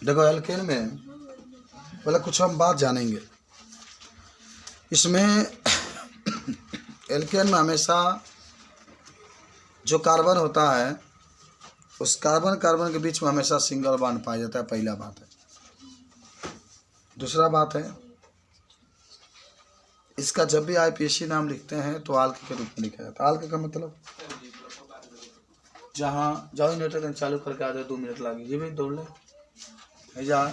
देखो एल्केन में पहले कुछ हम बात जानेंगे। इसमें एल्केन में हमेशा जो कार्बन होता है उस कार्बन कार्बन के बीच में हमेशा सिंगल बॉन्ड पाया जाता है, पहला बात है। दूसरा बात है, इसका जब भी आईपीएसी नाम लिखते हैं तो आल्क के रूप में लिखा जाता है। आल्क का मतलब जहाँ जाओ नेटर चालू करके आ जाए 2 मिनट लगे, ये भी दौड़ ले या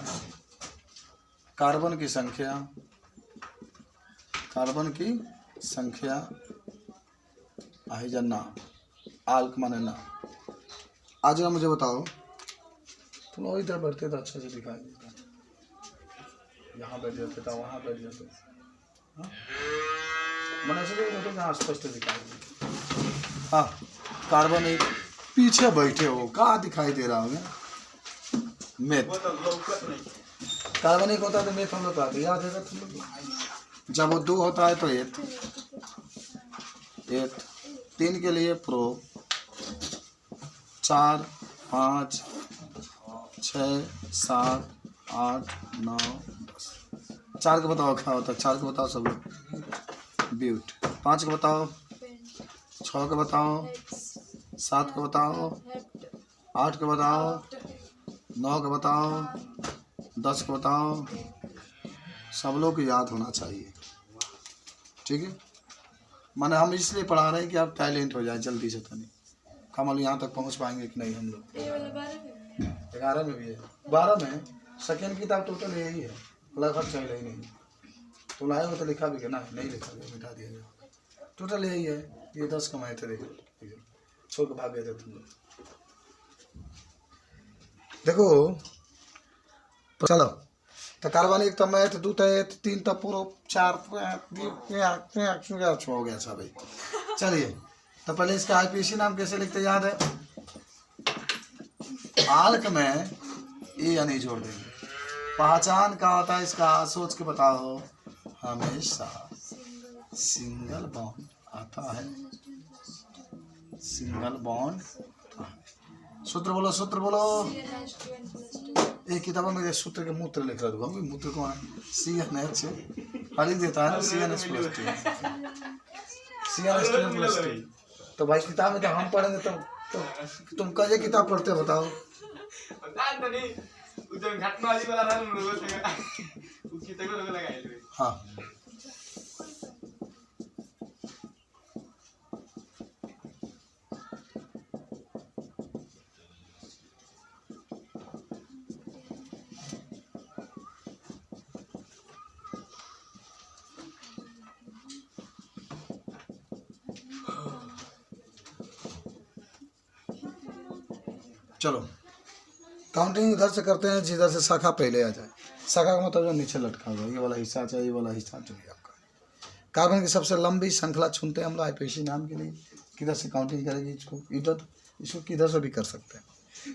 कार्बन की संख्या है या नाम, आल्क माने नाम। आज मुझे बताओ, तुम और इधर बैठते तो अच्छे से दिखाई देता, यहाँ बैठ जाते था, वहाँ बैठ जाते, मैंने ऐसे देखो जहाँ स्पष्ट दिखाई देता। हाँ, कार्बन एक पीछे बैठे हो, कहाँ दिखाई दे रहा होगा? मेथ कार्बन एक होता है तो मेथ हम लोग आते याद है तुम लोग। जब वो 2 होता है तो एथ, 3 के लिए प्रो, 4 5 6 7 8 9 10। 4 का बताओ क्या होता है? 4 का बताओ सब लोग। ब्यूट। 5 का बताओ, 6 का बताओ, 7 का बताओ, 8 का बताओ, 9 का बताओ, 10 का बताओ। सब लोग को याद होना चाहिए, ठीक है? माने हम इसलिए पढ़ा रहे हैं कि आप टैलेंट हो जाए जल्दी से। तनी कमल यहाँ तक पहुँच पाएंगे कि नहीं हम लोग? 11 में भी है, 12 में सेकेंड किताब टोटल यही है, लगभग चल रही नहीं। तो लाए हो तो लिखा भी ना, नहीं लिखा गया, मिटा दिया गया। टोटल यही है, ये 10 कमाए थे, देखो छोड़ के भाग गए थे तुम लोग। देखो चलो, तो कार्बनिक तो मैथ 2 तो 3 तो पूरा 4 हो गया सब भाई। चलिए, तो पहले इसका आईपीसी नाम कैसे लिखते याद है? आल्क में ए यानी जोड़ देंगे। पहचान का होता है इसका, सोच के बताओ। हमेशा सिंगल बॉन्ड आता है, सिंगल बॉन्ड। सूत्र बोलो, सूत्र बोलो। एक किताब में सूत्र के मूत्र लिख रहा था, मूत्र को CNH लिख देता है ना, CNH+2 तो भाई किताब में तो हम पढ़ेंगे तो तुम कल ये किताब पढ़ते हो बताओ? हाँ, चलो काउंटिंग इधर से करते हैं जिधर से शाखा पहले आ जाए। शाखा का मतलब जो नीचे लटका हुआ, ये वाला हिस्सा चाहिए, ये वाला हिस्सा चाहिए आपका। कार्बन की सबसे लंबी श्रृंखला चुनते हैं हम लोग आईपीसी नाम के लिए। किधर से काउंटिंग करेंगे इसको? इधर, इसको किधर से भी कर सकते हैं।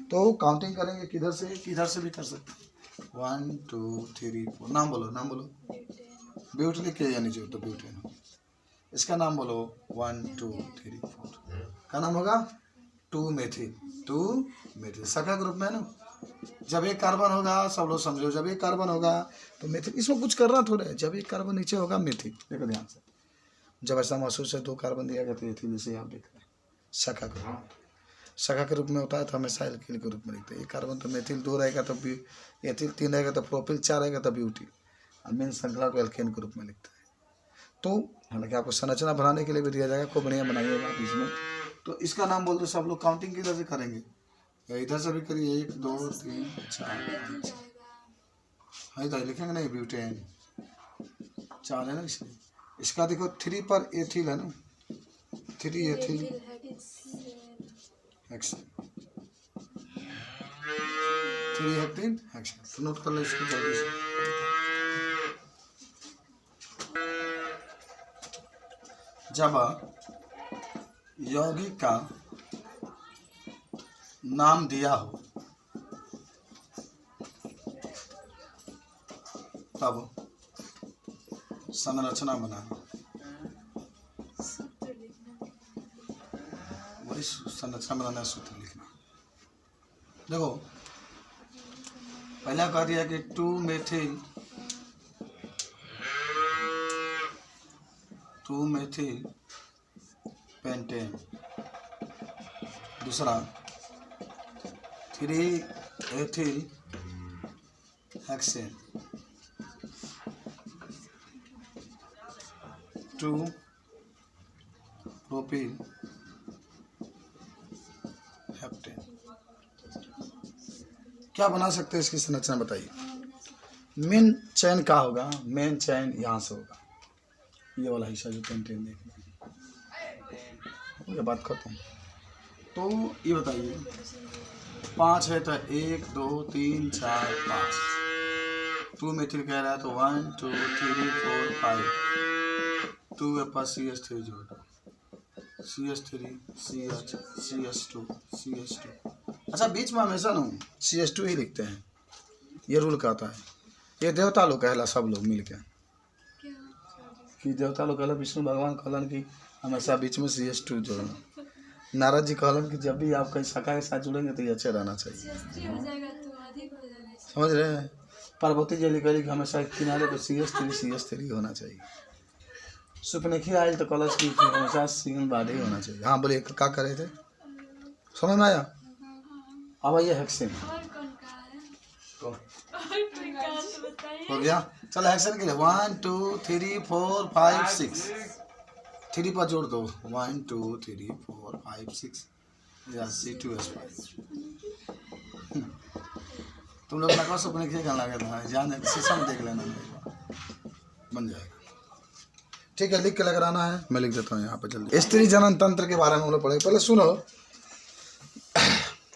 तो काउंटिंग करेंगे किधर से? किधर से भी कर सकते हैं। 1 2 3 4। नाम बोलो, नाम बोलो। ब्यूट लिख के यानी जो तो ब्यूटेन। इसका नाम बोलो 1 2 3 4। क्या नाम होगा? 2 मेथिल, 2 मेथिल। शाखा ग्रुप में है ना। जब एक कार्बन होगा, सब लोग समझो, जब एक कार्बन होगा तो मेथिल। इसमें कुछ करना थोड़ा है, जब एक कार्बन नीचे होगा मेथिल। देखो ध्यान से, जब ऐसा महसूस है 2 कार्बन दिया गया तो एथिल, जैसे आप देख रहे हैं शाखा के रूप में। शाखा के रूप में होता है तो हमेशा एल्किल के रूप में लिखते हैं। एक कार्बन तो मेथिल, 2 रहेगा तो एथिल, 3 रहेगा तो प्रोपिल, 4 रहेगा तो ब्यूटिल। और मेन श्रृंखला को एल्केन के रूप में लिखते हैं। तो हालांकि आपको संरचना बनाने के लिए भी दिया जाएगा, खूब बढ़िया बनाइएगा इसमें। तो इसका नाम बोल दो सब लोग। काउंटिंग किधर से करेंगे? इधर से भी करिए, 1 2 3 4 5। हाँ इधर लिखेंगे नहीं, ब्यूटेन 4 है ना इसमें। इसका देखो 3 पर एथिल है ना, 3 एथिल हेक्सेन, 3 हेक्टेन हेक्सेन। तो नोट कर लो इसको जल्दी से। जब यौगिक का नाम दिया हो तब संरचना बनाना, संरचना बनाना, सूत्र लिखना। देखो पहला कह दिया कि 2-मेथिल पेंटेन, दूसरा 3-एथिल हेक्सेन, 2-प्रोपिल हेप्टेन। क्या बना सकते हैं इसकी संरचना बताइए। मेन चैन क्या होगा, मेन चैन यहाँ से होगा, ये वाला हिस्सा जो पेंटेन देखना, ये बात खत्म। तो ये बताइए 5 है तो 1 2 3 4 5, 2-मेथिल कह रहा है तो 1 2 3 4 5, 2 के पास CH3 जोड़, CH3 CH CH2 CH2। अच्छा बीच में हमेशा ना CH2 ही लिखते हैं, ये रूल कहता है। ये देवता लोग कहला सब लोग मिलके कि देवता लोग कहला, विष्णु भगवान कहलन कि हमेशा बीच में CH2 जोड़ना। नारद जी कहलन कि जब भी आप कहीं शाखा के साथ जुड़ेंगे तो ये अच्छे रहना चाहिए, समझ रहे हैं। पार्वती जी लिखी कि हमेशा किनारे पर CH3 होना चाहिए। सुपनेखी आयल तो कलश की हमेशा सिंगल बाडी होना चाहिए। हाँ बोलिए क्या कर रहे थे, समझ में आया। अब आइए हेक्सेन हो गया। चलो हेक्सेन के लिए 1 2 3 4 5 6, 3 पर जोड़ दो, 1 2 3 4 5 6 या C2H5। तुम लोग लगा सपने क्या करना लगा था, जाने शीशा में देख लेना, बन जाएगा। ठीक है, लिख के लगाना है, मैं लिख देता हूँ यहाँ पे जल्दी। स्त्री जनन तंत्र के बारे में हम लोग पढ़ेंगे। पहले सुनो,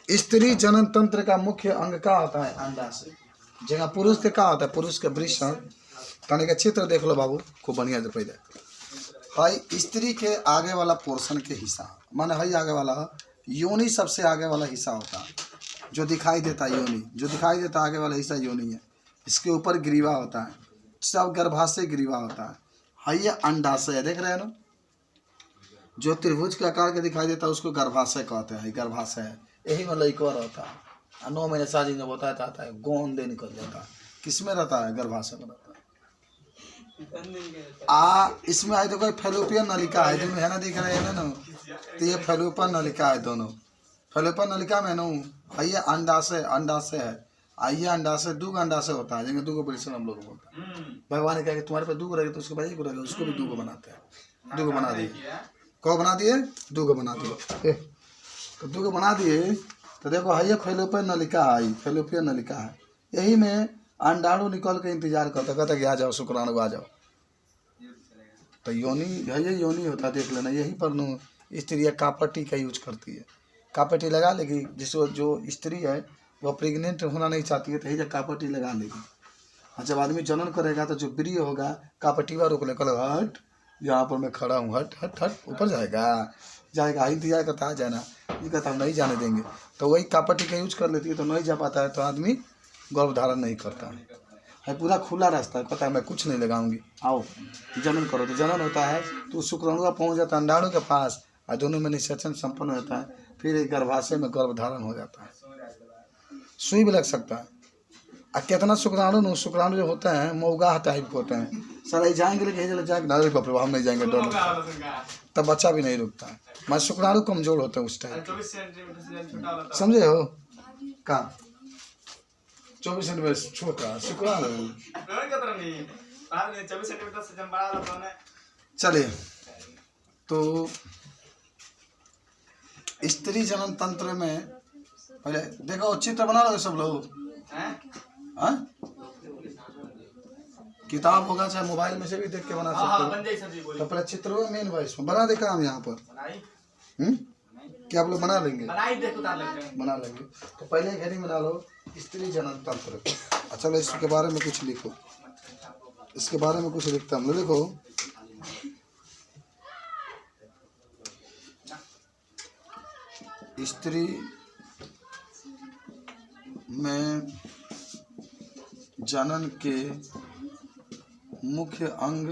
स्त्री जनन तंत्र का मुख्य अंग क्या होता है, अंडाशय। जगह पुरुष के क्या होता है, पुरुष के वृषण तने के चित्र देख लो बाबू, खूब बढ़िया से पहले। हाई स्त्री के आगे वाला पोर्शन के हिस्सा, माने हाई आगे वाला योनि, सबसे आगे वाला हिस्सा होता है जो दिखाई देता है, योनि जो दिखाई देता है आगे वाला हिस्सा योनि है। इसके ऊपर ग्रीवा होता है, सब गर्भाशय ग्रीवा होता है। हाई ये अंडाशय देख रहे हैं ना, जो त्रिभुज के आकार के दिखाई देता है उसको गर्भाशय कहते हैं, गर्भाशय। यही में लइका रहता है, 9 महीने शादी जब होता है गोंद निकल जाता है, किसमें रहता है, गर्भाशय में रहता है। इसमें है देखो फैलोपियन नलिका है, जिनमें है ना दिख रहे हैं ना, तो ये फैलोपियन नलिका है, दोनों फैलोपियन नलिका में ना आइए अंडाशय है, आइए अंडाशय 2 अंडाशय होता है, जिनमें 2 परिश्रम हम लोग बोलते हैं। भगवान ने कहा कि तुम्हारे पास 2 रहेगा तो उसके बाद 1 रहेगा, उसको भी 2 बनाते हैं, 2 बना दिए। कौ बना दिए, 2 बना दिए, तो 2 बना दिए। तो देखो है फैलोपियन नलिका है, फैलोपियन नलिका है, यही में अंडाणु निकल के इंतजार करता, कहता कि आ जाओ शुक्राणु आ जाओ। तो योनि ये योनि होता है, देख लेना। यही पर नो स्त्री कापटी का यूज करती है, कापटी लगा लेगी। जिसको जो स्त्री है वह प्रेग्नेंट होना नहीं चाहती है तो यही कापटी लगा लेगी। और जब आदमी जनन करेगा तो जो वीर्य होगा कापटीवा रोक ले, कल हट यहाँ पर मैं खड़ा हूँ, हट हट हट, ऊपर जाएगा इंतजार करता है जाना, ये कहता हम नहीं जाने देंगे, तो वही कापटी का यूज कर लेती है, तो नहीं जा पाता है, तो आदमी गर्भ धारण नहीं करता है। पूरा खुला रास्ता है, पता है मैं कुछ नहीं लगाऊंगी, आओ जनन करो। तो जनन होता है तो शुक्राणु पहुँच जाता है अंडाणु के पास, और दोनों में निषेचन संपन्न होता है, फिर गर्भाशय में गर्भ धारण हो जाता है। सुई भी लग सकता है। और कितना शुक्राणु जो होते हैं मऊगा टाइप के होते हैं, सर जाएंगे लेकिन जाएंगे ना, बाप रे हम नहीं जाएंगे, डर, तब बच्चा भी नहीं रुकता है। मैं शुक्राणु कमजोर होते हैं उस टाइम, समझे हो। कहाँ 24 सेंटीमीटर छोटा शुक्राणु। चलिए, तो स्त्री जनन तंत्र में पहले देखो चित्र बना लो सब लोग, किताब होगा चाहे मोबाइल में से भी देख के बना सकते हो। तो पहले चित्र हुआ मेन वॉइस में बना देखा हम यहाँ पर, क्या आप लोग बना लेंगे, बना लेंगे। तो पहले हेडिंग बना लो स्त्री जनन तंत्र। चलो इसके बारे में कुछ लिखो, इसके बारे में कुछ लिखता हूँ, देखो स्त्री में जनन के मुख्य अंग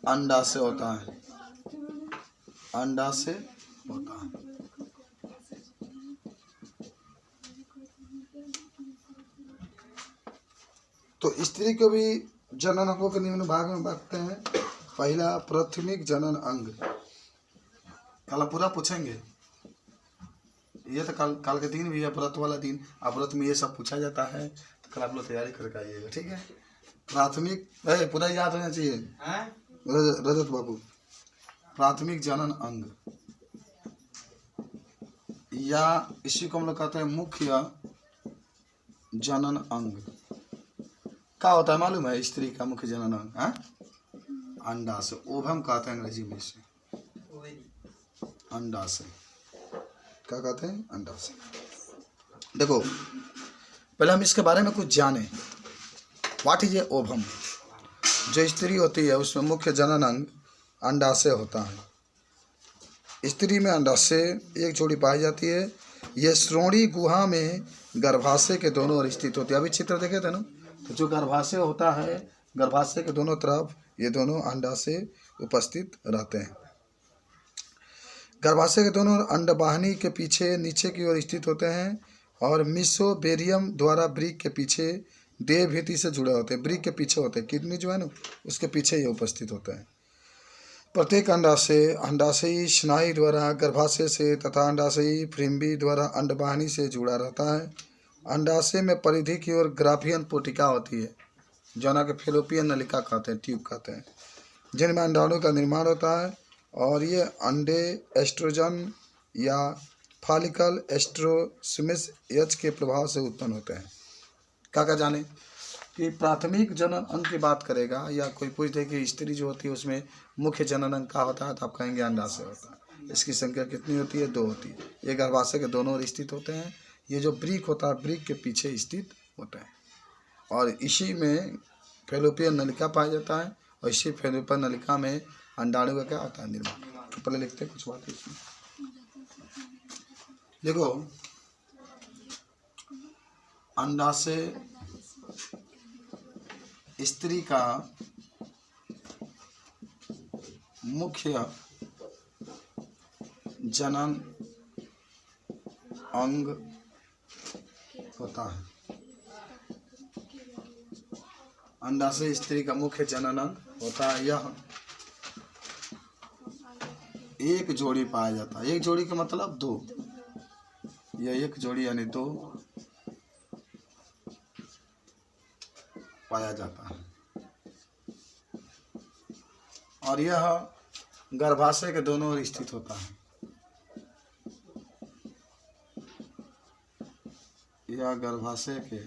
अंडाशय होता है, अंडाशय होता है। तो स्त्री को भी जनन अंगों के निम्न भाग में बांटते हैं। पहला प्राथमिक जनन अंग, कल पूरा पूछेंगे। ये तो कल के दिन भी है, व्रत वाला दिन। अब व्रत में ये सब पूछा जाता है, तो कल आप लोग तैयारी करके आइएगा, ठीक है। प्राथमिक पूरा याद होना चाहिए रजत बाबू। प्राथमिक जनन अंग, या इसी को हम लोग कहते हैं मुख्य जनन अंग। क्या होता है मालूम है स्त्री का मुख्य जनन अंग? अंडाशय, ओवम कहते हैं अंग्रेजी में इसे, अंडाशय। क्या कहते हैं? अंडाशय। देखो पहले हम इसके बारे में कुछ जाने। What is a ovum? जो स्त्री होती है उसमें मुख्य जनन अंग अंडाशय होता है। स्त्री में अंडाशय एक जोड़ी पाई जाती है। यह श्रोणी गुहा में गर्भाशय के दोनों ओर स्थित होती है। अभी चित्र देखे थे ना, तो जो गर्भाशय होता है, गर्भाशय के दोनों तरफ ये दोनों अंडाशय उपस्थित रहते हैं। गर्भाशय के दोनों अंडवाहिनी के पीछे नीचे की ओर स्थित होते हैं और मिसोबेरियम द्वारा ब्रिक के पीछे देह भीति से जुड़े होते हैं। ब्रिक के पीछे होते हैं, किडनी जो है ना उसके पीछे ये उपस्थित होते हैं। प्रत्येक अंडाशय अंडाशयी स्नायु द्वारा गर्भाशय से तथा अंडाशयी फ्रिम्बी द्वारा अंडवाहिनी से जुड़ा रहता है। अंडाशय में परिधि की ओर ग्राफियन पोटिका होती है, जोना के फेलोपियन नलिका कहते हैं, ट्यूब कहते हैं, जिनमें अंडाणु का निर्माण होता है। और ये अंडे एस्ट्रोजन या फॉलिकल एस्ट्रोसिमिस एच के प्रभाव से उत्पन्न होते हैं। क्या जाने कि प्राथमिक जनन अंग की बात करेगा, या कोई पूछ दे कि स्त्री जो होती है उसमें मुख्य जनन अंग का होता है, तो आप कहेंगे अंडाशय होता है। इसकी संख्या कितनी होती है? 2 होती है। ये गर्भाशय के दोनों ओर स्थित होते हैं। ये जो ब्रिक होता है, ब्रिक के पीछे स्थित होता है, और इसी में फेलोपियन नलिका पाया जाता है। और इसी फेलोपियन नलिका में अंडाणु का क्या होता है? निर्माण। तो पहले लिखते हैं कुछ बात इसमें। देखो अंडाशय स्त्री का मुख्य जनन अंग होता है। अंडाशय स्त्री का मुख्य जनन अंग होता है। यह एक जोड़ी पाया जाता है। एक जोड़ी का मतलब 2, यह एक जोड़ी यानी 2 पाया जाता है। और यह गर्भाशय के दोनों ओर स्थित होता है। यह गर्भाशय के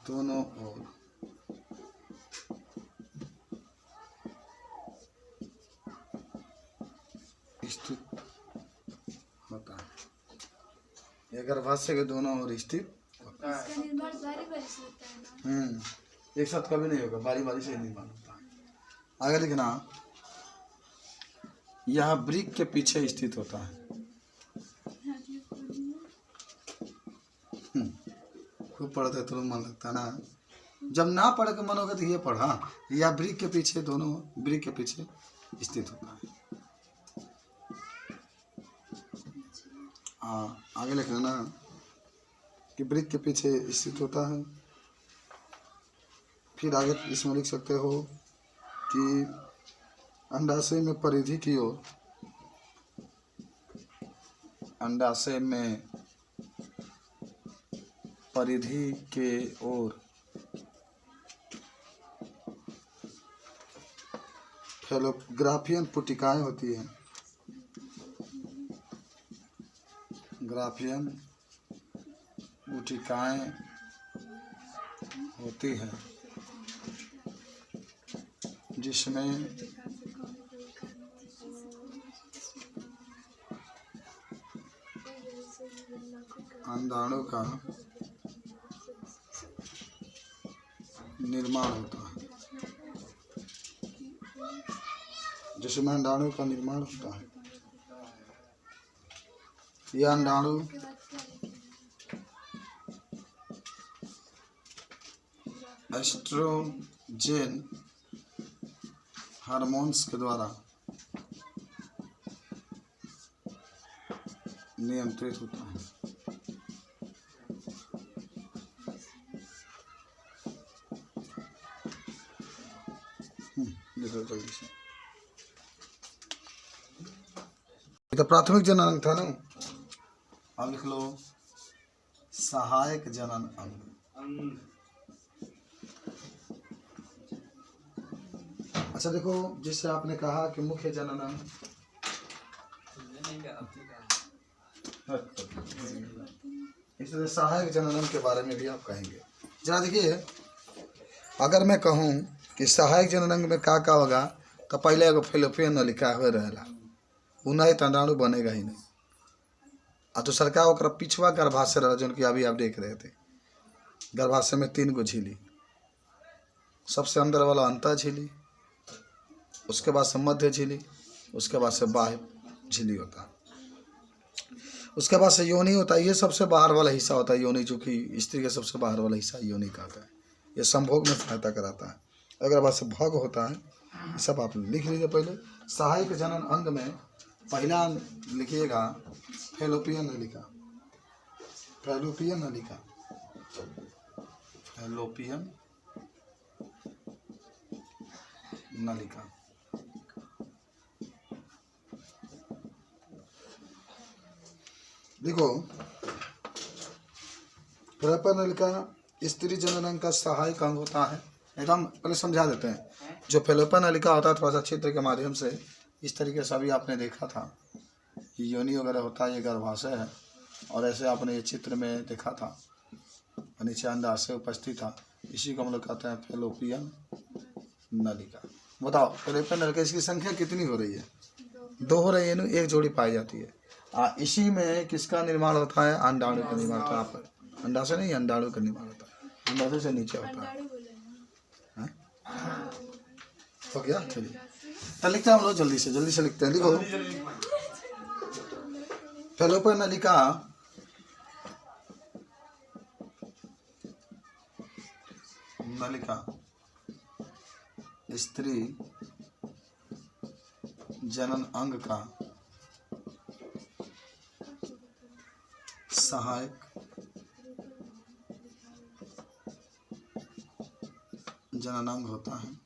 दोनों ओर स्थित होता है। यह गर्भाशय के दोनों ओर स्थित होता है। इसका निर्माण बारी बारी से होता है ना? एक साथ कभी नहीं होगा, बारी बारी से निर्माण होता है। आगे लिखना, यह ब्रिक के पीछे स्थित होता है। खूब पढ़ते तो मन लगता ना, जब ना पढ़ के मन होगा तो ये पढ़ा। यह ब्रिक के पीछे, दोनों ब्रिक के पीछे स्थित होता है। आगे लिखना ना कि ब्रिक के पीछे स्थित होता है। फिर आगे इसमें लिख सकते हो कि अंडाशय में परिधि की ओर, अंडाशय में परिधि के ओर ग्राफियन पुटिकाएं होती हैं। ग्राफियन पुटिकाएं होती हैं जिसमें अंडाणु का निर्माण होता है। जिसमें अंडाणु का निर्माण होता है। यह अंडाणु एस्ट्रोजन हार्मोन्स के द्वारा नियंत्रित होता है। देखो जल्दी से। ये तो प्राथमिक जनन अंग था ना। अब लिख लो सहायक जनन अंग। अच्छा देखो, जिससे आपने कहा कि मुख्य जनन अंग, इसलिए सहायक जनन अंग के बारे में भी आप कहेंगे। जरा देखिए, अगर मैं कहूँ कि सहायक जनन अंग में का होगा, तो पहले एगो फेलोपियन नलिका हुए रहेला, उ नहीं अंडाणु बनेगा ही नहीं। आ तो सरकार ओकरा पिछवा गर्भाशय रहा, जो कि अभी आप देख रहे थे। गर्भाशय में 3 गो झिल्ली, सबसे अंदर वाला अंतः झिल्ली, उसके बाद से मध्य झिल्ली, उसके बाद से बाह्य झिल्ली होता है, उसके बाद से योनि होता है। ये सबसे बाहर वाला हिस्सा होता है योनि, जो कि स्त्री का सबसे बाहर वाला हिस्सा योनि का होता है। ये संभोग में सहायता कराता है। अगर बाद से भोग होता है। ये सब आप लिख लीजिए। पहले सहायक जनन अंग में पहला लिखिएगा फेलोपियन नलिका। फेलोपियन नलिका, फेलोपियन नलिका। देखो, फेलोपियन नलिका स्त्री जनन अंग का सहायक अंग होता है। एकदम पहले समझा देते हैं। जो फेलोपियन नलिका होता है, थोड़ा सा चित्र के माध्यम से इस तरीके से अभी आपने देखा था, योनि वगैरह होता है, ये गर्भाशय है, और ऐसे आपने ये चित्र में देखा था, नीचे अंडाशय उपस्थित था। इसी को हम लोग कहते हैं फेलोपियन नलिका। बताओ फेलोपियन नलिका, इसकी संख्या कितनी हो रही है? 2 हो रही है ना, 1 जोड़ी पाई जाती है। इसी में किसका निर्माण होता है? अंडाणु का निर्माण होता है। अंडाशय नहीं, अंडाणु का निर्माण होता है। अंडाशय से नीचे होता है। हो गया, चलिए तो लिखते हैं हम लोग, जल्दी से लिखते हैं। देखो, फेलोपियन नलिका स्त्री जनन अंग का सहायक जनन अंग होता है।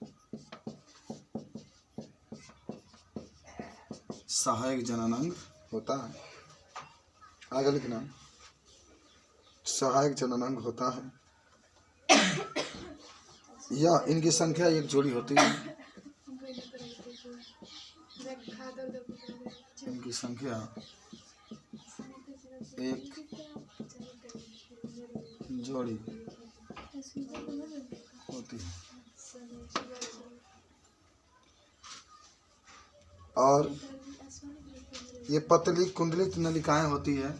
सहायक जनन अंग होता है। आगे लिखना, सहायक जनन अंग होता है, या इनकी संख्या 1 जोड़ी होती है। इनकी संख्या 1 जोड़ी होती है। और ये पतली कुंडलित नलिकाएं होती है।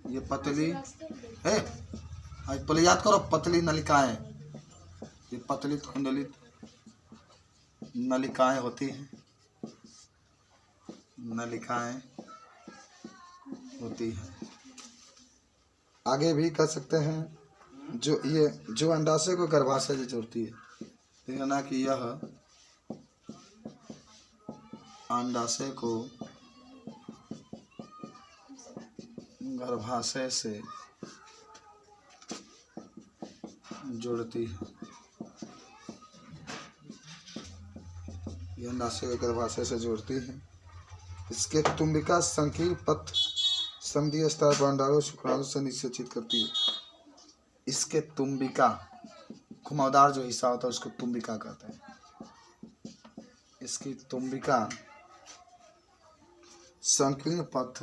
ये पतली है, पहले याद करो, पतली नलिकाएं, ये पतली कुंडलित नलिकाएं होती हैं। नलिकाएं होती हैं। आगे भी कर सकते हैं, जो अंडाशय को गर्भाशय से जोड़ती है। देखना कि यह अंडाशय को गर्भाशय से जोड़ती है। यह अंडाशय को गर्भाशय से जोड़ती है। इसके तुम्बिका संकीर्ण पथ संधीय स्तर पर अंडाणु शुक्राणु से निषेचित करती है। इसके तुम्बिका, घुमावदार जो हिस्सा होता है उसको तुम्बिका कहते हैं। इसकी तुम्बिका संकीर्ण पथ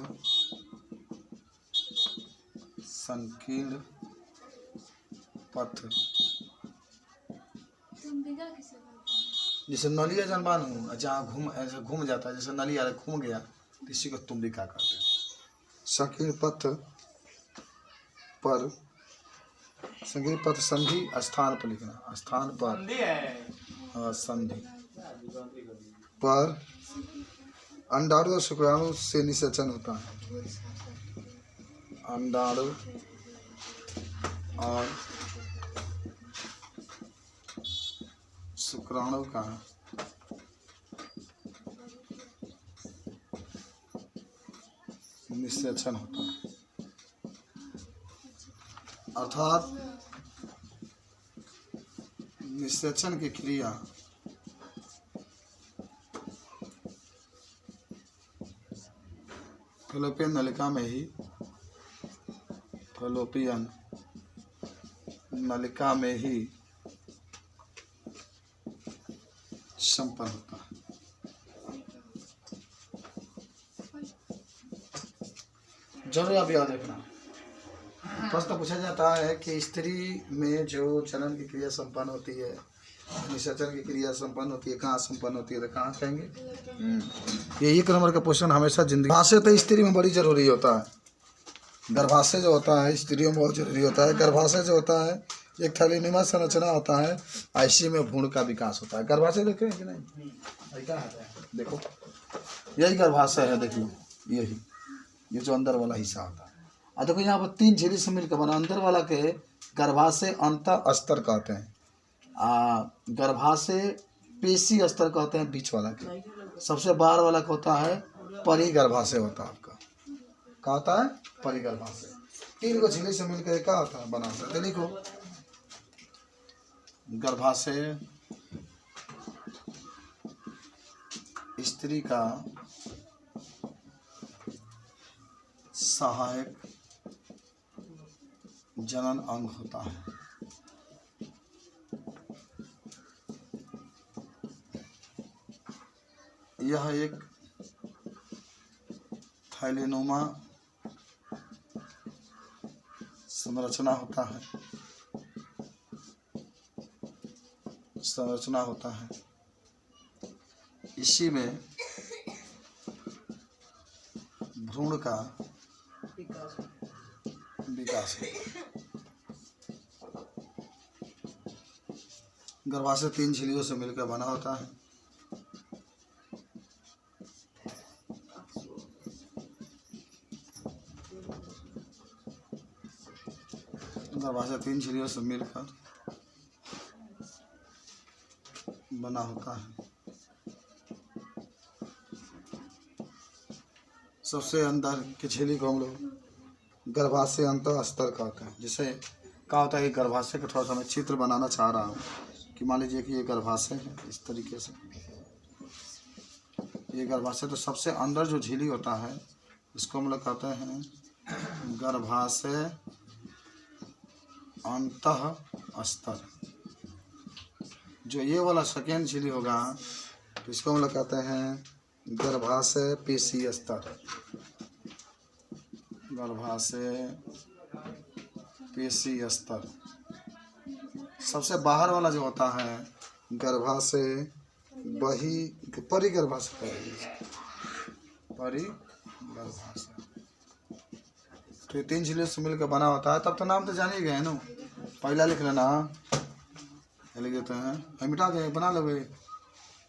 जैसे नलिया जनबान हूँ, जहाँ ऐसे घूम जाता है, जैसे नलिया घूम गया, तो इसी को तुम्बिका कहते हैं। संकीर्ण पथ पर, संकीर्ण पथ संधि स्थान पर लिखना, स्थान पर संधि पर अंडाणु और शुक्राणु से निषेचन होता है। अंडाणु और शुक्राणु का निषेचन होता है। अर्थात निषेचन की क्रिया फैलोपियन नलिका में ही, फैलोपियन नलिका में ही संपन्न होता है। जरूर आप याद रखना। प्रश्न पूछा जाता है कि स्त्री में जो जनन की क्रिया संपन्न होती है, निषेचन की क्रिया संपन्न होती है, कहाँ संपन्न होती है, तो कहाँ कहेंगे। ये 1 नंबर का क्वेश्चन हमेशा जिंदगी। गर्भाशय तो स्त्री में बड़ी जरूरी होता है। गर्भाशय जो होता है स्त्रियों में बहुत जरूरी होता है। गर्भाशय जो होता है एक थैलीनुमा संरचना होता है, ऐसी में भ्रूण का विकास होता है। गर्भाशय देखे कि नहीं, क्या आता है देखो, यही गर्भाशय है। देखिए यही, ये जो अंदर वाला हिस्सा होता है। और देखो यहाँ पर 3 झिल्ली से मिलकर बना। अंदर वाला के गर्भाशय अंत अस्तर कहते हैं, गर्भाशय पेशी अस्तर कहते हैं बीच वाला के। सबसे बाहर वाला का होता है परिगर्भाशय होता है आपका। क्या होता है? परिगर्भाशय। 3 को झिल्ली से मिलकर क्या होता है, बना होता है। देखो गर्भाशय स्त्री का सहायक जनन अंग होता है। यह एक थैलीनुमा संरचना होता है, इसी में भ्रूण का विकास होता है। गर्भाशय 3 झिल्लियों से मिलकर बना होता है। गर्भाशय 3 झिल्लियों से मिलकर बना होता है। सबसे अंदर की झिल्ली को हम लोग गर्भाशय अंत अस्तर कहते हैं। जिसे क्या होता है कि गर्भाशय का थोड़ा सा मैं चित्र बनाना चाह रहा हूँ कि मान लीजिए कि ये गर्भाशय है, इस तरीके से ये गर्भाशय। तो सबसे अंदर जो झिल्ली होता है इसको हम लोग कहते हैं गर्भाशय अंतः अस्तर। जो ये वाला सेकेंड झिल्ली होगा तो इसको हम लोग कहते हैं गर्भाशय पेशी स्तर। गर्भाशय पेशी स्तर। सबसे बाहर वाला जो होता है गर्भाशय परिगर्भाशय। तो 3 झिल्लियों से मिलकर बना होता है। तब तो नाम तो जान ही गए ना, पहला लिख लेना, लिख देते हैं, मिटा दें, बना लोगे।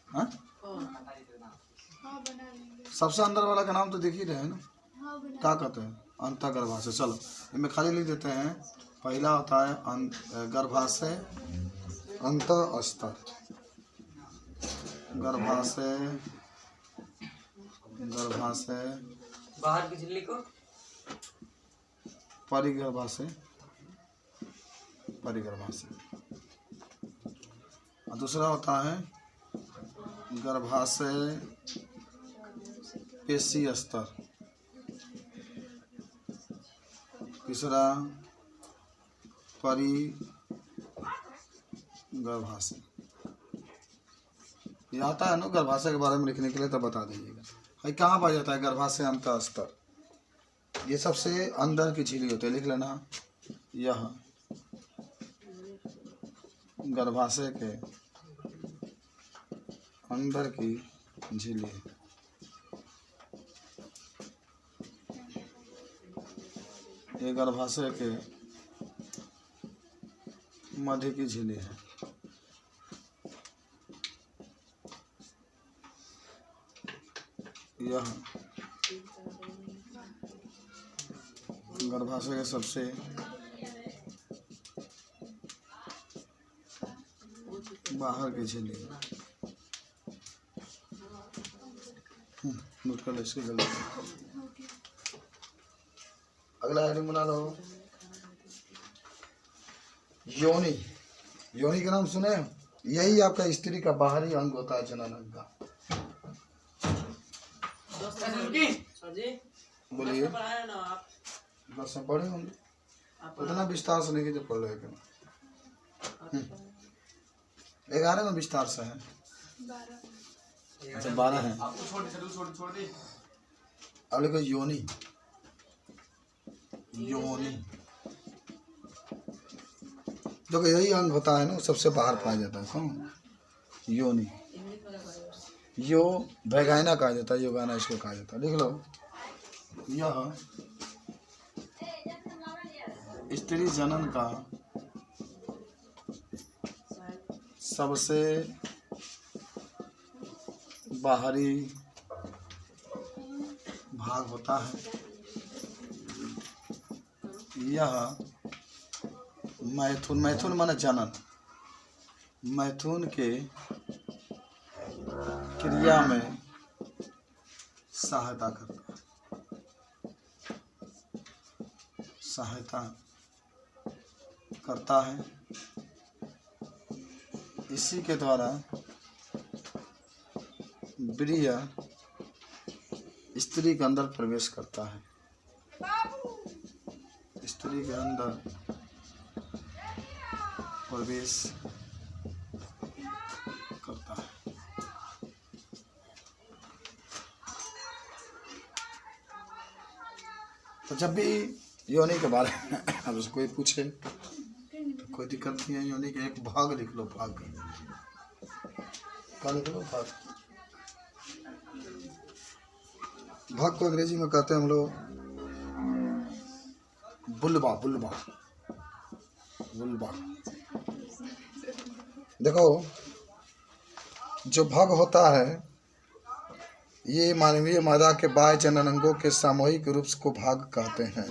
हाँ बना लेंगे। सबसे अंदर वाला का नाम तो देख ही रहे हैं ना, हाँ बना। क्या कहते हैं, अंतः गर्भाशय। चलो इनमें खाली लिख देते हैं। पहला होता है गर्भाशय अंतः अस्तर, गर्भाशय बाहर की झिल्ली को परिगर्भाशय। और दूसरा होता है गर्भाशय पेशी स्तर। तीसरा परिगर्भाशय। ये आता है ना गर्भाशय के बारे में लिखने के लिए, तो बता दीजिएगा भाई कहाँ पाया जाता है गर्भाशय अंतः स्तर। ये सबसे अंदर की झिल्ली होती है, लिख लेना। यह गर्भाशय के अंदर की झिल्ली है। ये गर्भाशय के मध्य की झिल्ली है। यह गर्भाशय के सबसे बाहर की झिल्ली। नोट कर लो इसके जल्दी। अगला हेडिंग बना लो, योनि। योनि का नाम सुने? यही आपका स्त्री का बाहरी अंग होता है जनन अंग का। बोलिए। पढ़ाया ना आप। बस में पढ़े होंगे, आप उतना विस्तार से नहीं कि जो पढ़ रहे हैं। 11 में विस्तार से है। 12 अच्छा 12 है। छोड़ दे। अब लिखो योनि। योनि जो कि यही अंग होता है ना, सबसे बाहर पाया जाता है। कौन? योनि। यो वैगाइना कहा जाता है, योगाना इसको कहा जाता है। लिख लो, यह स्त्री जनन का सबसे बाहरी भाग होता है। यह मैथुन, मैथुन माने जनन, मैथुन के क्रिया में सहायता करता है, सहायता करता है। इसी के द्वारा वीर्य स्त्री के अंदर प्रवेश करता है, स्त्री के अंदर प्रवेश करता है। तो जब भी योनि के बारे में अब उसको कोई पूछे तो कोई दिक्कत नहीं है। योनि के एक भाग लिख लो, भाग क्या लिख लो? भाग। भाग को अंग्रेजी में कहते हैं हम लोग बुल्बा, बुल्बा, बुल्बा। देखो जो भाग होता है ये मानवीय मादा के बाह्य जनन अंगों के सामूहिक रूप को भाग कहते हैं।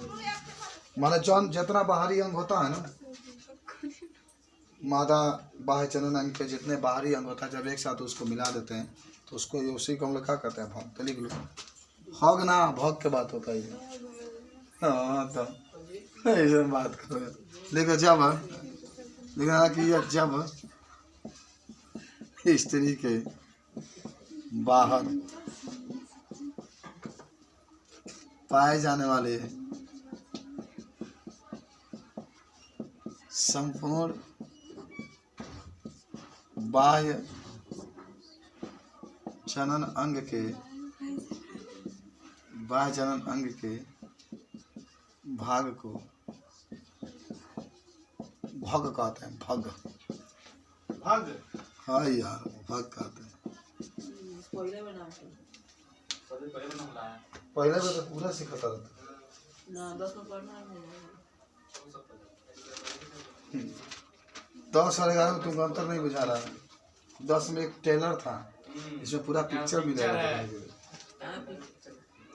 माने जौन जितना बाहरी अंग होता है ना, मादा बाह्य जनन अंग के जितने बाहरी अंग होता है, जब एक साथ उसको मिला देते हैं तो उसको उसी को हम लोग क्या कहते हैं? भाग। तो लिख लो, भाग ना, भाग के बात होता है। हाँ तो ऐसे बात करो। देखो जब लिखा कि जब स्त्री के बाहर पाए जाने वाले संपूर्ण बाह्य जनन अंग के, बाह्य जनन अंग के भाग को भग कहते हैं। भग, भाग। हाँ यार, भग कहते हैं। पहले में नाम पहले तो पूरा सिखाता रहता ना 10 में पढ़ना है। 10 और 11 में तुमको अंतर नहीं बुझा रहा है। 10 में एक टेलर था, इसमें पूरा पिक्चर मिलेगा।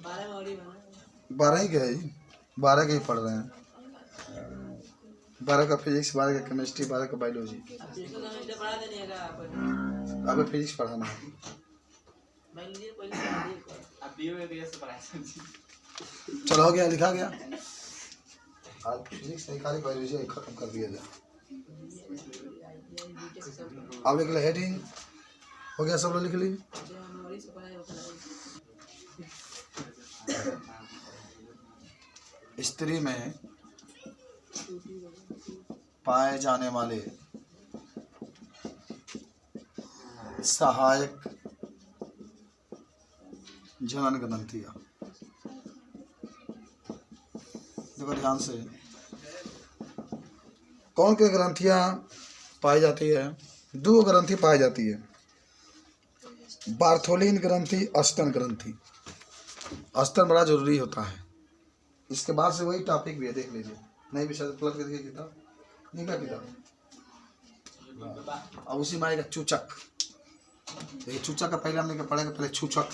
12 में और ही बना। 12 ही के है, 12 के ही पढ़ रहे हैं। 12 का फिजिक्स, 12 का केमिस्ट्री, 12 का बायोलॉजी। पढ़ा देने का अब फिजिक्स पढ़ाना है। चलो हो गया, लिखा गया। आज फिजिक्स नहीं खाली बायोलॉजी खत्म कर दिया जाए। अब लिख ले, हेडिंग हो गया, सब लोग लिख ली। स्त्री में पाए जाने वाले सहायक जनन ग्रंथियां। देखो ध्यान से, कौन की ग्रंथियां पाई जाती है? 2 ग्रंथि पाई जाती है, बार्थोलिन ग्रंथि, स्तन ग्रंथि। स्तन बड़ा जरूरी होता है। इसके बाद से वही टॉपिक भी है, देख लीजिए। नहीं भी शायद पलट के देखिए किताब, नहीं क्या किताब। अब उसी में आएगा चूचक। देखिए चूचक का पहले हमने पढ़ेगा, पहले चूचक,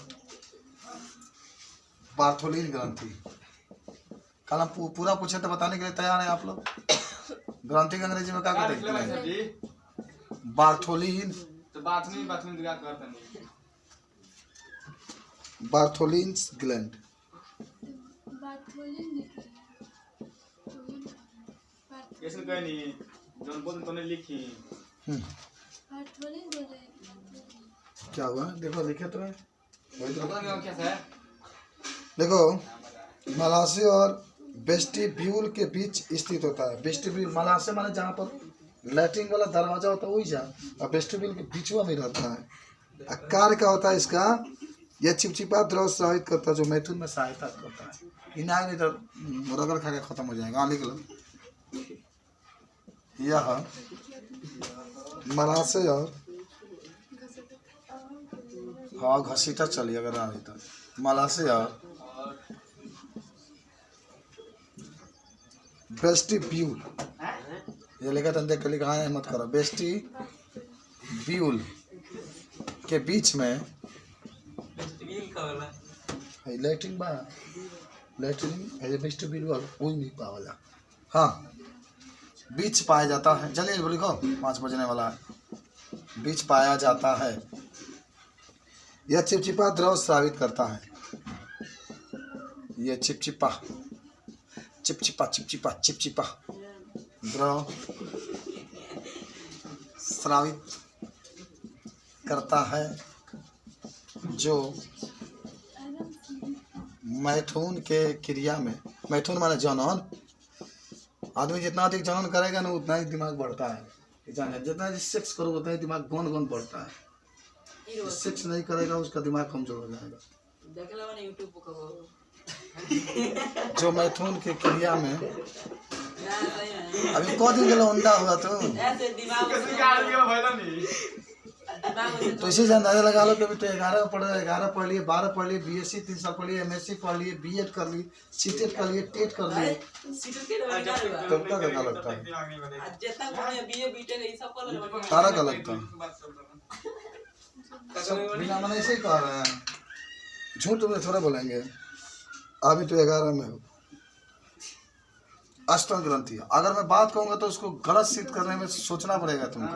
बार्थोलिन ग्रंथि। कल हम पूरा पूछे तो बताने के लिए तैयार है आप लोग। ग्रंथि का अंग्रेजी में क्या कहते हैं? बार्थोलिन। तो बाथरूम क्या करते हैं? Bartholin's gland. कैसे कह नहीं जौन बोल तूने लिखी। क्या हुआ? देखो लिखे तो है, वही तो क्या है? देखो मलाशय और वेस्टिब्यूल के बीच स्थित होता है। वेस्टिब्यूल मलाशय माने जहाँ पर लैट्रिन वाला दरवाजा होता है वही जहाँ, और वेस्टिब्यूल के बीचवा में रहता है। कार्य क्या होता है इसका, यह चिपचिपा द्रव स्रावित करता है जो मैथुन में सहायता करता है। इनाय नहीं तो रगड़ खा के खत्म हो जाएगा। लिख लो, यह मलाशय और हाँ घसीटा चलिए अगर आ रही तो मलाशय और वेस्टिब्यूल, ये लिखा था देख के लिखा है मत करो, वेस्टिब्यूल के बीच में लैट्रिन बा, लैट्रिन है वेस्टिब्यूल कोई नहीं पावला, हाँ बीच पाया जाता है। जल्दी लिखो 5 बजने वाला है। बीच पाया जाता है। यह चिपचिपा द्रव स्रावित करता है। यह चिपचिपा चिपचिपा चिपचिपा चिपचिपा द्रव स्रावित करता है जो मैथुन के क्रिया में, मैथुन माने जनन, आदमी जितना अधिक जनन करेगा ना उतना ही दिमाग बढ़ता है। जितना सेक्स करोगे उतना ही दिमाग गौन गौन बढ़ता है। सेक्स नहीं करेगा उसका दिमाग कमजोर हो जाएगा। जो मैथुन के क्रिया में अभी कौ दिन के लिए अंडा हुआ तो इसी से अंदाजा लगा लो कि अभी तो 11 पढ़ रहे, 11 पढ़ लिए, 12 पढ़ लिए, BSc 3 साल पढ़ लिए, MSc पढ़ लिए, B.Ed कर लिए, C.Ted कर लिए, टेट कर लिए, तब तक क्या लगता है तारा का लगता है सब बिना मैंने ऐसे ही कह रहे हैं, झूठ तुम्हें थोड़ा बोलेंगे। अभी तो 11 में हो। अष्टम ग्रंथि, अगर मैं बात कहूंगा तो उसको गलत सिद्ध करने में सोचना पड़ेगा तुमको।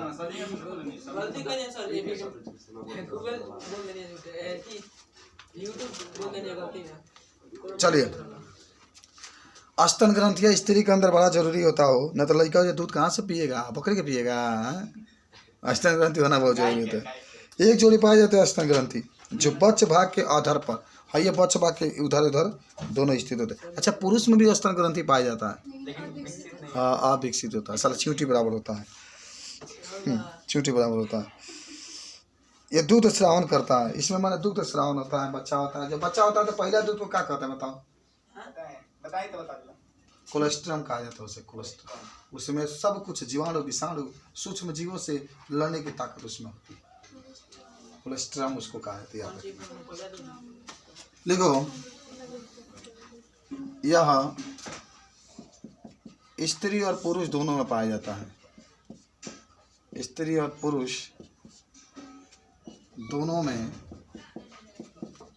चलिए, अष्टम ग्रंथि स्त्री के अंदर बड़ा जरूरी होता हो, न तो लड़का जो दूध कहाँ से पिएगा, बकरी के पिएगा। अष्टम ग्रंथि होना बहुत जरूरी होता है। एक जोड़ी पाए जाते हैं अष्टम ग्रंथि जो बच्च भाग के आधार पर, हाँ ये बच्च भाग के उधर उधर दोनों स्थित होते हैं। अच्छा, पुरुष में भी अष्टम ग्रंथि पाया जाता है, हाँ आप विकसित होता है, साला चींटी बराबर होता है, चींटी बराबर होता है। ये दूध श्रावण करता है, इसमें माने दूध श्रावण होता है, बच्चा होता है। जब बच्चा होता है तो पहला दूध को क्या कहते हैं बताओ? कोलेस्ट्रम कहा जाता है उसे, कोलेस्ट्रम। उसमें सब कुछ जीवाणु विषाणु सूक्ष्म जीवों से लड़ने की ताकत उसमें होती है, कोलेस्ट्रम उसको कहा जाता है। लिखो, यह स्त्री और पुरुष दोनों में पाया जाता है। स्त्री और पुरुष दोनों में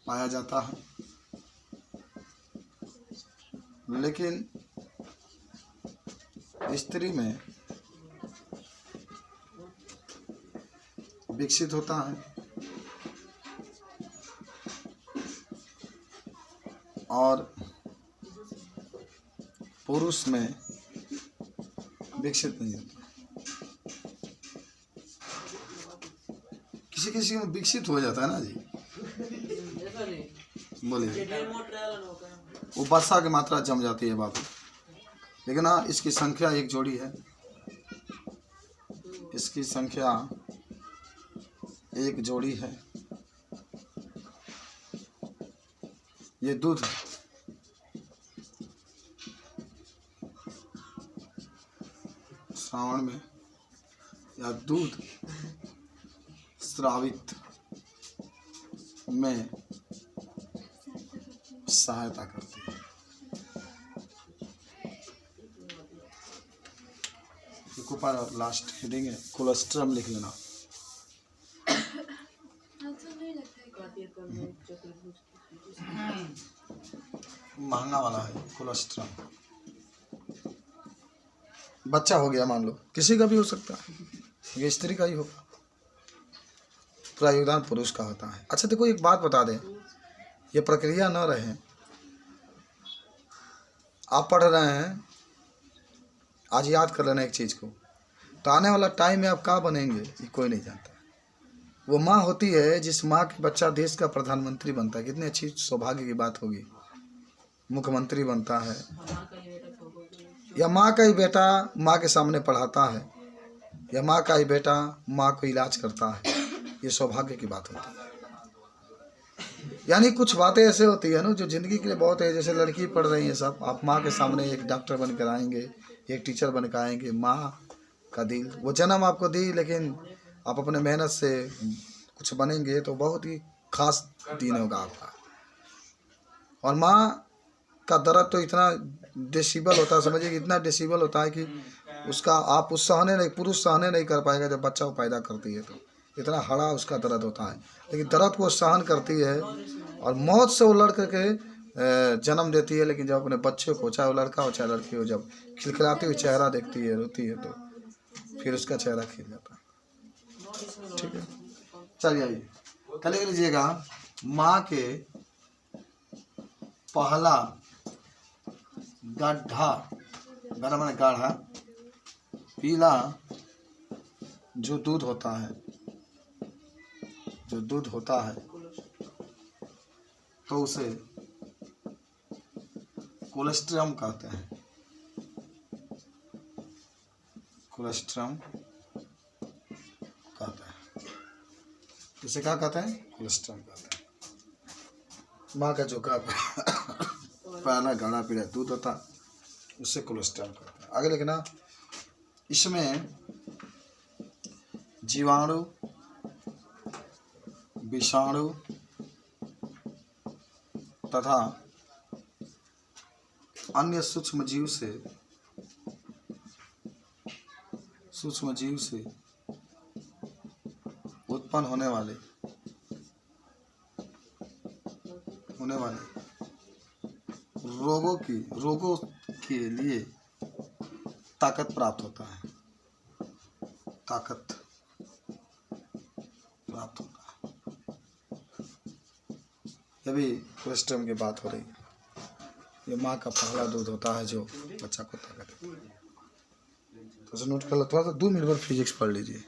पाया जाता है, लेकिन स्त्री में विकसित होता है और पुरुष में विकसित नहीं होता। किसी किसी में विकसित हो जाता है ना जी, बोलिए। वो वर्षा की मात्रा जम जाती है बाबू, लेकिन हाँ इसकी संख्या एक जोड़ी है, इसकी संख्या एक जोड़ी है। ये दूध श्रावण में या दूध स्रावित में सहायता करती है। ऊपर लास्ट हेडिंग है, कोलेस्ट्रम लिख लेना। महंगा वाला है कोलेस्ट्रम। बच्चा हो गया मान लो, किसी का भी हो सकता है, ये स्त्री का ही होगा, पूरा योगदान पुरुष का होता है। अच्छा देखो एक बात बता दें, ये प्रक्रिया न रहे, आप पढ़ रहे हैं आज याद कर लेना एक चीज़ को, तो आने वाला टाइम में आप क्या बनेंगे ये कोई नहीं जानता। वो माँ होती है जिस माँ के बच्चा देश का प्रधानमंत्री बनता है, कितनी अच्छी सौभाग्य की बात होगी। मुख्यमंत्री बनता है, या माँ का ही बेटा माँ के सामने पढ़ाता है, या माँ का ही बेटा माँ को इलाज करता है, ये सौभाग्य की बात होती है। यानी कुछ बातें ऐसे होती है ना जो ज़िंदगी के लिए बहुत है। जैसे लड़की पढ़ रही है सब, आप माँ के सामने एक डॉक्टर बन कर आएंगे, एक टीचर बन कर आएंगे। माँ का दिल, वो जन्म आपको दी, लेकिन आप अपने मेहनत से कुछ बनेंगे तो बहुत ही खास दिन होगा आपका। और माँ का दर्द तो इतना डेसिबल होता है, समझिए कि इतना डेसिबल होता है कि उसका आप उस सहने नहीं, पुरुष सहने नहीं कर पाएगा जब बच्चा वो पैदा करती है तो इतना हड़ा उसका दर्द होता है। लेकिन दर्द को सहन करती है और मौत से वो लड़ करके जन्म देती है। लेकिन जब अपने बच्चे को, चाहे वो लड़का हो चाहे लड़की हो, जब खिलखिलाती हुई चेहरा देखती है, रोती है, तो फिर उसका चेहरा खिल जाता है। ठीक है, चलिए आइए कल लिख लीजिएगा। माँ के पहला गड्ढा, गड्ढा माने गाढ़ा, पीला जो दूध होता है, जो दूध होता है तो उसे कोलेस्ट्रम कहते हैं। कोलेस्ट्रम कहते हैं। इसे क्या कहते हैं? कोलेस्ट्रम कहते हैं। माँ का जो पहला गाढ़ा पीला दूध होता है उससे कोलेस्ट्रम कहते हैं। आगे लिखना, इसमें जीवाणु, विषाणु तथा अन्य सूक्ष्म जीव से उत्पन्न होने वाले रोगों के लिए ताकत प्राप्त होता है। ताकत प्राप्त होता है। ये भी कोलेस्ट्रम की बात हो रही है। ये माँ का पहला दूध होता है जो बच्चा को ताकत देता है। तो नोट कर लो, थोड़ा सा 2 मिनट बाद फिजिक्स पढ़ लीजिए।